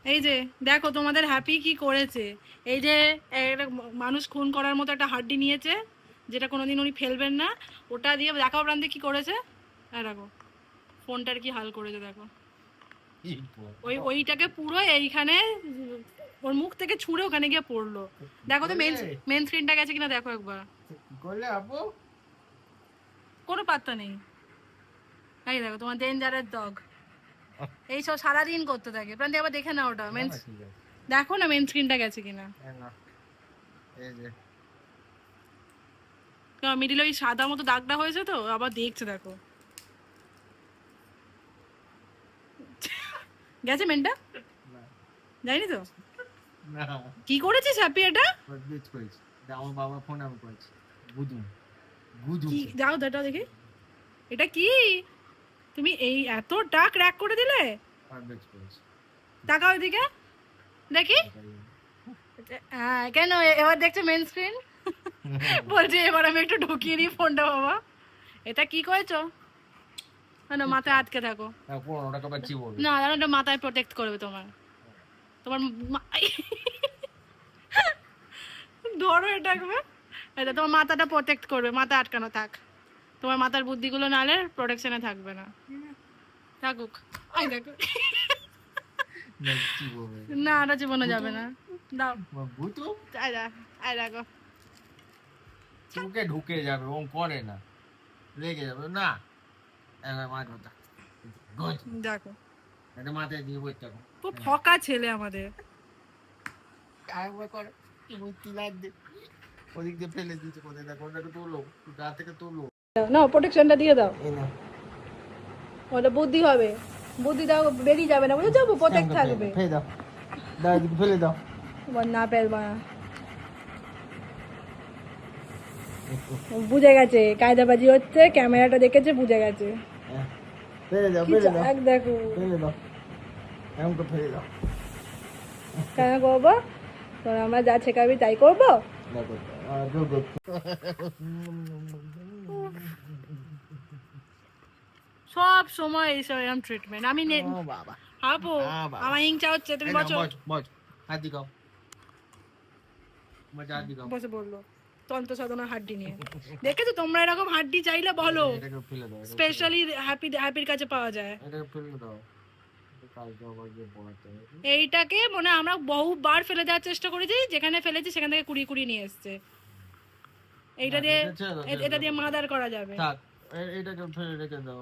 এই যে দেখো তোমাদের হ্যাপি কি করেছে। এই যে একটা মানুষ খুন করার মতো একটা হাড্ডি নিয়েছে, যেটা কোনোদিন উনি ফেলবেন না। ওটা দিয়ে দেখাও প্রান্তে কি করেছে। দেখো ফোনটার কি হাল করেছে দেখো। ওইটাকে পুরো এইখানে ওর মুখ থেকে ছুঁড়ে ওখানে গিয়ে পড়লো। দেখো তো মেন স্ক্রিনটা গেছে কিনা দেখো একবার। কোনো পাত্তা নেই। এই দেখো তোমার ডেঞ্জারের ডগ এই সব সারাদিন করতে থাকে। প্রান্তি আবার দেখে না ওটা দেখো না মেন স্ক্রিনটা গেছে কিনা। মিডিলে ওই সাদা মতো দাগটা হয়েছে তো আবার দেখছে দেখো। গেছে মেনটা যাইনি তো। কি করেছিস হ্যাপি এটা? আমার বাবার ফোন আমি করেছি। যাও দাঁড়াও দেখি এটা কি। তুমি এই এতটা ক্র্যাক করে দিলে। তাকাও এদিকে দেখি। হ্যাঁ কেন এবার দেখছো মেন স্ক্রিন। বলছি এবার আমি একটু ঢুকিয়ে দিই ফোনটা বাবা। এটা কি করেছো? না মাথায় আটকে থাকো। না জানো এটা মাথায় প্রোটেক্ট করবে তোমার। তোমার ধরো এটা একবার। এটা তোমার মাথাটা প্রোটেক্ট করবে, মাথা আটকানো থাক। তোমার মাথার বুদ্ধিগুলো নালে প্রোটেকশনে থাকবে না। থাকুক। আই দেখো না ওটা জীবনে যাবে না। দাও আই দেখো চোখে ঢুকে যাবে, ও করে না, লেগে যাবে না। দেখো এটা মাথায় দিয়ে বসে থাকো। খুব ফকা ছেলে আমাদের। ওদিক দিয়ে ফেলে দিচ্ছে কোথায়, দেখো ওটাকে তোলো, গা থেকে তোলো। না প্রোটেকশনটা দিয়ে দাও। ওটা বুদ্ধি হবে, বুদ্ধি দাও বেরিয়ে যাবে না বুঝে যাবো প্রোটেক্ট থাকবে। ফেলে দাও, দাও এদিকে ফেলে দাও। না পেলবা না। বুঝে গেছে কায়দাবাজি হচ্ছে, ক্যামেরাটা দেখেছে বুঝে গেছে। ফেলে দাও, ফেলে দাও, দেখো ফেলে দাও, এমন করে ফেলে দাও। কেন করবো? তোর আমরা যা শেখাবি তাই করবো। সব সময় এইসব এরকম ট্রিটমেন্ট আমি হাবো। আমার হিংসা হচ্ছে তুমি বসে বললো তন্ত্র সাধনা হাড্ডি নিয়ে। দেখেছো তোমরা এরকম হাড্ডি চাইলে বলো, স্পেশালি হ্যাপির কাছে পাওয়া যায়। এইটাকে মনে আমরা বহুবার ফেলে দেওয়ার চেষ্টা করেছি, যেখানে ফেলেছি সেখান থেকে কুড়িয়ে কুড়িয়ে নিয়ে এসছে। এইটা দিয়ে এটা দিয়ে মাদার করা যাবে। এটাকে ফেলে রেখে দাও।